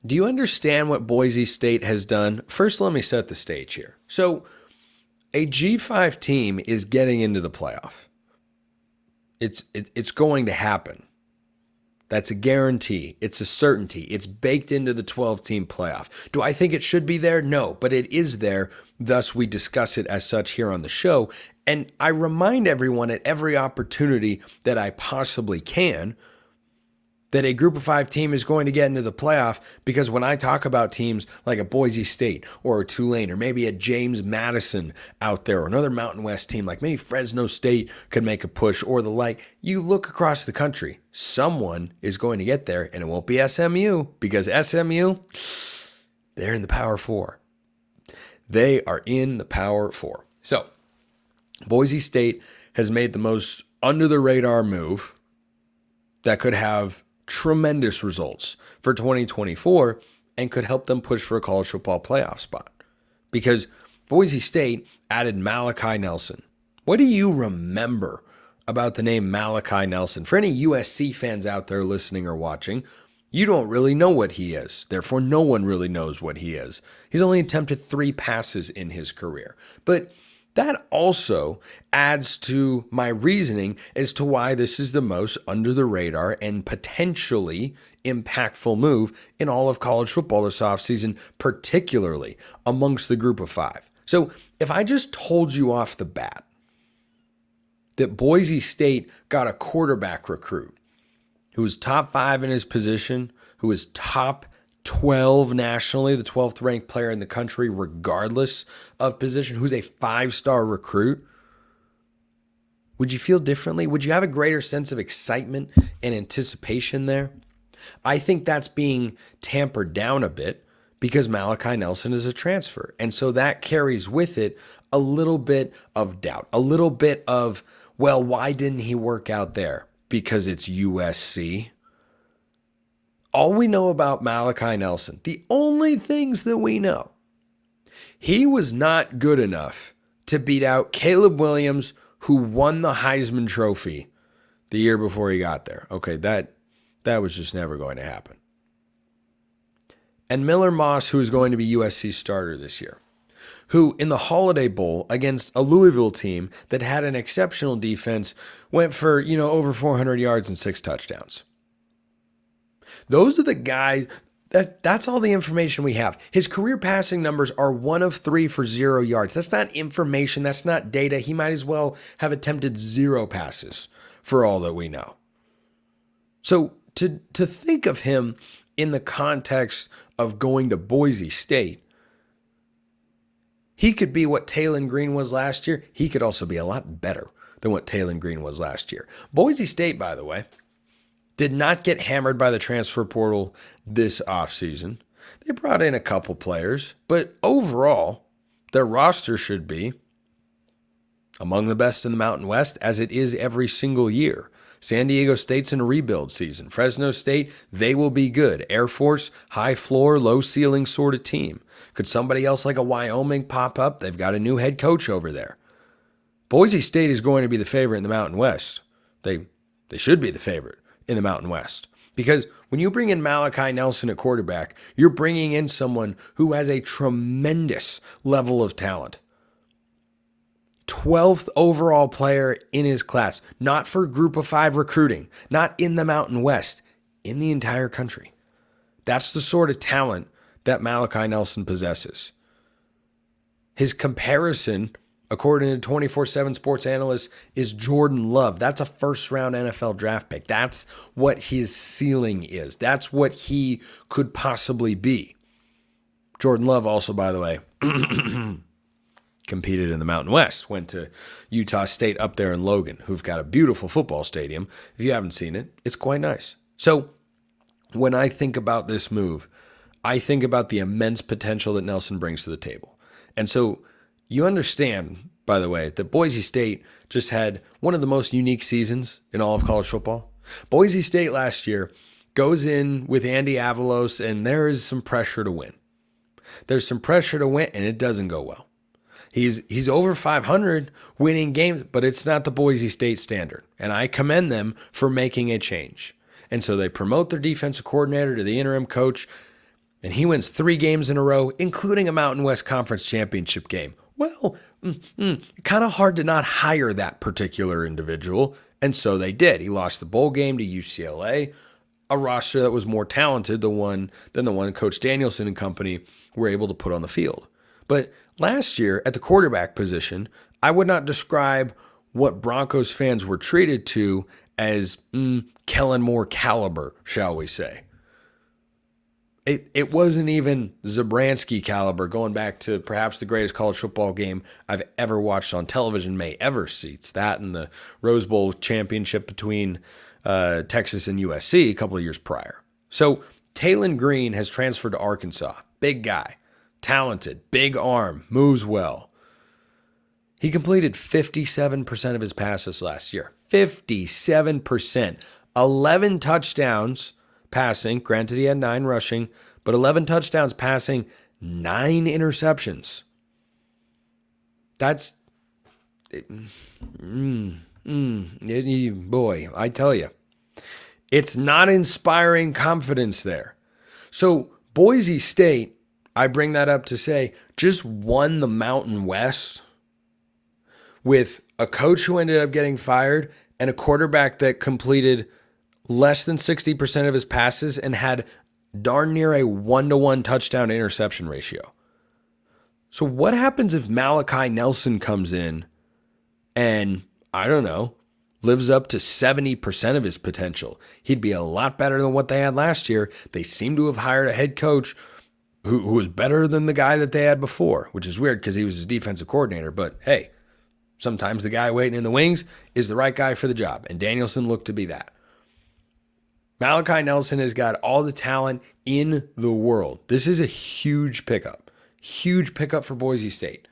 Do you understand what Boise State has done? First, let me set the stage here. So, a G5 team is getting into the playoff. It's going to happen. That's a guarantee. It's a certainty. It's baked into the 12-team playoff. Do I think it should be there? No, but it is there. Thus, we discuss it as such here on the show. And I remind everyone at every opportunity that I possibly can that a group of 5 team is going to get into the playoff, because when I talk about teams like a Boise State or a Tulane or maybe a James Madison out there or another Mountain West team like maybe Fresno State could make a push or the like, you look across the country, someone is going to get there, and it won't be SMU, because SMU, they're in the Power 4. They are in the Power 4. So Boise State has made the most under the radar move that could have tremendous results for 2024 and could help them push for a college football playoff spot, because Boise State added Malachi Nelson. What do you remember about the name Malachi Nelson? For any USC fans out there listening or watching, you don't really know what he is. Therefore, no one really knows what he is. He's only attempted 3 passes in his career. But that also adds to my reasoning as to why this is the most under the radar and potentially impactful move in all of college football this offseason, particularly amongst the group of 5. So if I just told you off the bat that Boise State got a quarterback recruit who was top 5 in his position, who was top 12 nationally, the 12th ranked player in the country, regardless of position, who's a 5-star recruit, would you feel differently? Would you have a greater sense of excitement and anticipation there? I think that's being tampered down a bit because Malachi Nelson is a transfer. And so that carries with it a little bit of doubt, a little bit of, well, why didn't he work out there? Because it's USC. All we know about Malachi Nelson, the only things that we know, he was not good enough to beat out Caleb Williams, who won the Heisman Trophy the year before he got there. Okay, that was just never going to happen. And Miller Moss, who is going to be USC's starter this year, who in the Holiday Bowl against a Louisville team that had an exceptional defense went for, over 400 yards and 6 touchdowns. Those are the guys, that's all the information we have. His career passing numbers are 1 of 3 for 0 yards. That's not information. That's not data. He might as well have attempted 0 passes for all that we know. So to think of him in the context of going to Boise State, he could be what Taylon Green was last year. He could also be a lot better than what Taylon Green was last year. Boise State, by the way, did not get hammered by the transfer portal this offseason. They brought in a couple players, but overall, their roster should be among the best in the Mountain West, as it is every single year. San Diego State's in a rebuild season. Fresno State, they will be good. Air Force, high floor, low ceiling sort of team. Could somebody else like a Wyoming pop up? They've got a new head coach over there. Boise State is going to be the favorite in the Mountain West. They should be the favorite in the Mountain West. Because when you bring in Malachi Nelson at quarterback, you're bringing in someone who has a tremendous level of talent. 12th overall player in his class, not for group of 5 recruiting, not in the Mountain West, in the entire country. That's the sort of talent that Malachi Nelson possesses. His comparison, according to 24/7 Sports Analyst, is Jordan Love. That's a first-round NFL draft pick. That's what his ceiling is. That's what he could possibly be. Jordan Love also, by the way, competed in the Mountain West, went to Utah State up there in Logan, who've got a beautiful football stadium. If you haven't seen it, it's quite nice. So when I think about this move, I think about the immense potential that Nelson brings to the table. And so you understand, by the way, that Boise State just had one of the most unique seasons in all of college football. Boise State last year goes in with Andy Avalos, and there is some pressure to win. There's some pressure to win, and it doesn't go well. He's over 500 winning games, but it's not the Boise State standard. And I commend them for making a change. And so they promote their defensive coordinator to the interim coach. And he wins 3 games in a row, including a Mountain West Conference championship game. Well, kind of hard to not hire that particular individual, and so they did. He lost the bowl game to UCLA, a roster that was more talented than the one Coach Danielson and company were able to put on the field. But last year, at the quarterback position, I would not describe what Broncos fans were treated to as Kellen Moore caliber, shall we say. It wasn't even Zabransky caliber, going back to perhaps the greatest college football game I've ever watched on television may ever see. It's that and the Rose Bowl championship between Texas and USC a couple of years prior. So Talon Green has transferred to Arkansas. Big guy, talented, big arm, moves well. He completed 57% of his passes last year. 57%. 11 touchdowns passing. Granted, he had 9 rushing, but 11 touchdowns passing, 9 interceptions. That's, boy, I tell you, it's not inspiring confidence there. So Boise State, I bring that up to say, just won the Mountain West with a coach who ended up getting fired and a quarterback that completed less than 60% of his passes and had darn near a 1-to-1 touchdown interception ratio. So what happens if Malachi Nelson comes in and, I don't know, lives up to 70% of his potential? He'd be a lot better than what they had last year. They seem to have hired a head coach who was better than the guy that they had before, which is weird because he was his defensive coordinator. But hey, sometimes the guy waiting in the wings is the right guy for the job, and Danielson looked to be that. Malachi Nelson has got all the talent in the world. This is a huge pickup for Boise State.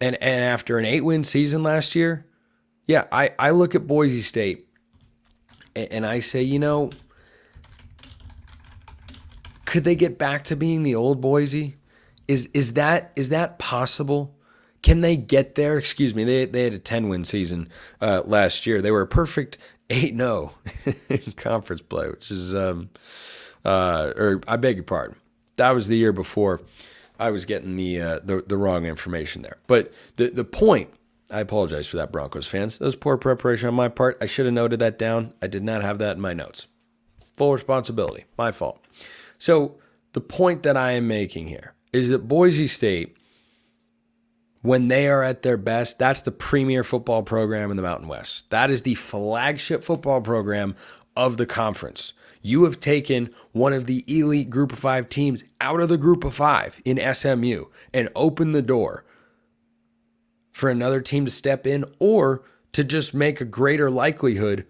And after an 8-win season last year, yeah, I look at Boise State and I say, could they get back to being the old Boise? Is that possible? Can they get there? Excuse me, they had a 10-win season last year. They were a perfect 8-0 in conference play, which is, or I beg your pardon. That was the year before. I was getting the wrong information there. But the point, I apologize for that, Broncos fans. That was poor preparation on my part. I should have noted that down. I did not have that in my notes. Full responsibility. My fault. So the point that I am making here is that Boise State, when they are at their best, that's the premier football program in the Mountain West. That is the flagship football program of the conference. You have taken one of the elite group of 5 teams out of the group of 5 in SMU and opened the door for another team to step in or to just make a greater likelihood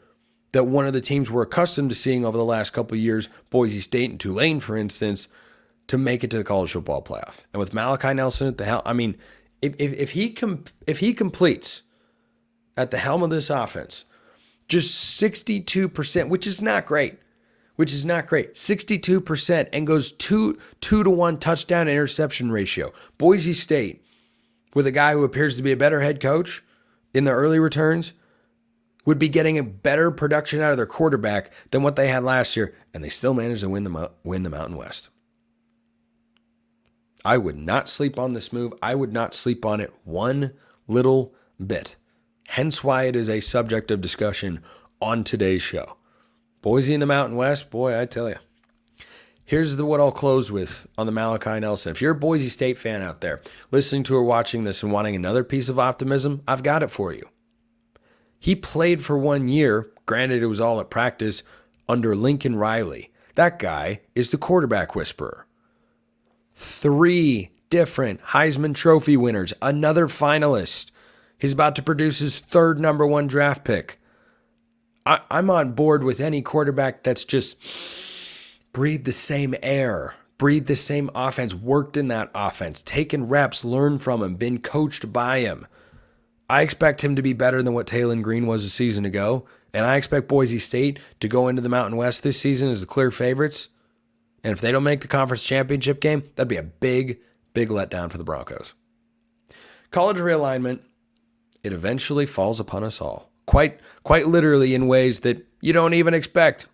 that one of the teams we're accustomed to seeing over the last couple of years, Boise State and Tulane, for instance, to make it to the college football playoff. And with Malachi Nelson at the helm, I mean, if he completes at the helm of this offense, just 62%, which is not great, 62%, and goes 2-to-1 touchdown interception ratio. Boise State, with a guy who appears to be a better head coach in the early returns, would be getting a better production out of their quarterback than what they had last year, and they still managed to win the Mountain West. I would not sleep on this move. I would not sleep on it one little bit. Hence why it is a subject of discussion on today's show. Boise in the Mountain West, boy, I tell you. Here's what I'll close with on the Malachi Nelson. If you're a Boise State fan out there listening to or watching this and wanting another piece of optimism, I've got it for you. He played for 1 year, granted it was all at practice, under Lincoln Riley. That guy is the quarterback whisperer. 3 different Heisman Trophy winners, another finalist. He's about to produce his 3rd number 1 draft pick. I'm on board with any quarterback that's just breathed the same air, breathed the same offense, worked in that offense, taken reps, learned from him, been coached by him. I expect him to be better than what Talon Green was a season ago, and I expect Boise State to go into the Mountain West this season as the clear favorites. And if they don't make the conference championship game, that'd be a big, big letdown for the Broncos. College realignment, it eventually falls upon us all. Quite literally in ways that you don't even expect.